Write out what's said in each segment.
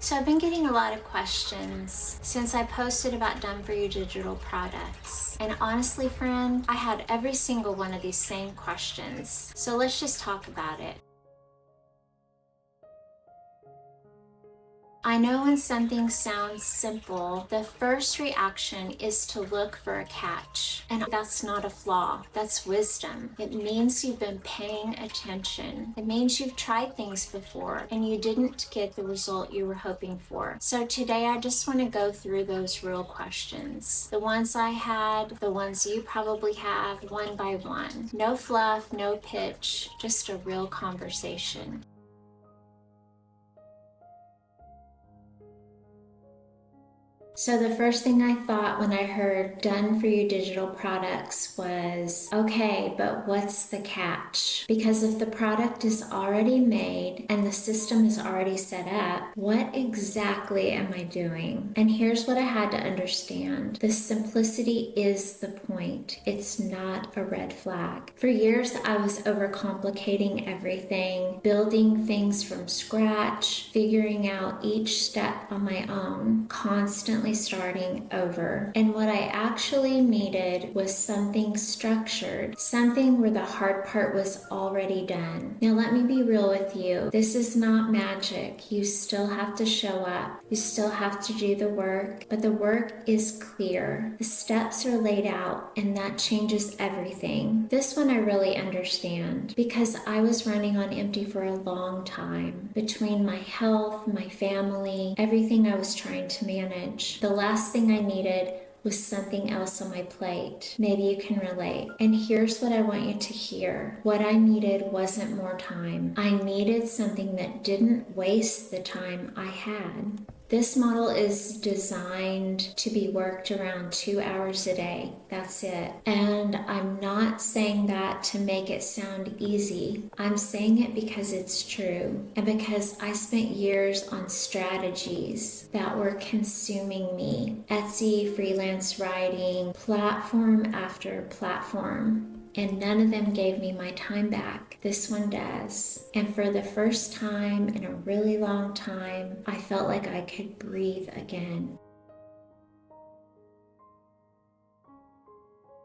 So I've been getting a lot of questions since I posted about Done For You digital products. And honestly, friend, I had every single one of these same questions. So let's just talk about it. I know when something sounds simple, the first reaction is to look for a catch. And that's not a flaw, that's wisdom. It means you've been paying attention. It means you've tried things before and you didn't get the result you were hoping for. So today I just want to go through those real questions. The ones I had, the ones you probably have, one by one. No fluff, no pitch, just a real conversation. So the first thing I thought when I heard Done For You digital products was, okay, but what's the catch? Because if the product is already made and the system is already set up, what exactly am I doing? And here's what I had to understand. The simplicity is the point. It's not a red flag. For years, I was overcomplicating everything, building things from scratch, figuring out each step on my own, constantly starting over. And what I actually needed was something structured, something where the hard part was already done. Now, let me be real with you. This is not magic. You still have to show up. You still have to do the work, but the work is clear. The steps are laid out, and that changes everything. This one I really understand because I was running on empty for a long time. Between my health, my family, everything I was trying to manage. The last thing I needed was something else on my plate. Maybe you can relate. And here's what I want you to hear. What I needed wasn't more time. I needed something that didn't waste the time I had. This model is designed to be worked around 2 hours a day. That's it. And I'm not saying that to make it sound easy. I'm saying it because it's true and because I spent years on strategies that were consuming me. Etsy, freelance writing, platform after platform. And none of them gave me my time back. This one does. And for the first time in a really long time, I felt like I could breathe again.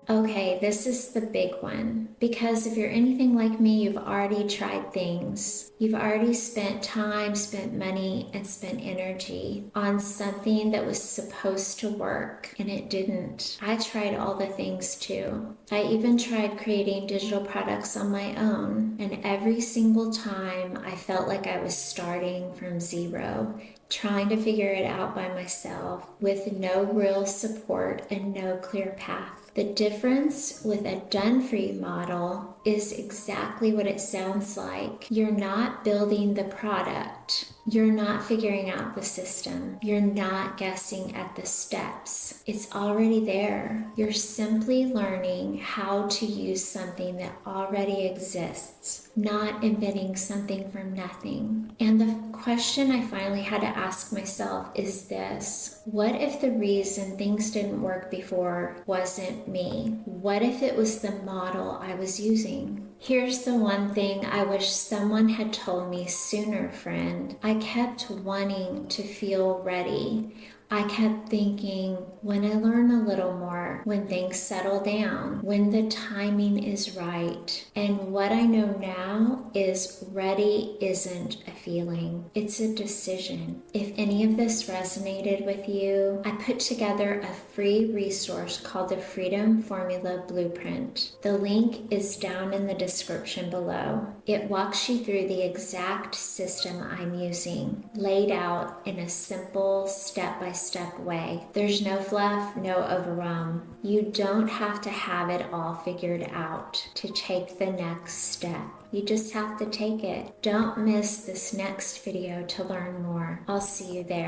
Okay, this is the big one. Because if you're anything like me, you've already tried things. You've already spent time, spent money, and spent energy on something that was supposed to work, and it didn't. I tried all the things too. I even tried creating digital products on my own, and every single time I felt like I was starting from zero, trying to figure it out by myself with no real support and no clear path. The difference with a Done For You model is exactly what it sounds like. You're not building the product. You're not figuring out the system. You're not guessing at the steps. It's already there. You're simply learning how to use something that already exists, not inventing something from nothing. And the question I finally had to ask myself is this: what if the reason things didn't work before wasn't me? What if it was the model I was using? Here's the one thing I wish someone had told me sooner, friend. I kept wanting to feel ready. I kept thinking, when I learn a little more, when things settle down, when the timing is right. And what I know now is ready isn't a feeling, it's a decision. If any of this resonated with you, I put together a free resource called the Freedom Formula Blueprint. The link is down in the description below. It walks you through the exact system I'm using, laid out in a simple step-by-step way. There's no fluff, no overwhelm. You don't have to have it all figured out to take the next step. You just have to take it. Don't miss this next video to learn more. I'll see you there.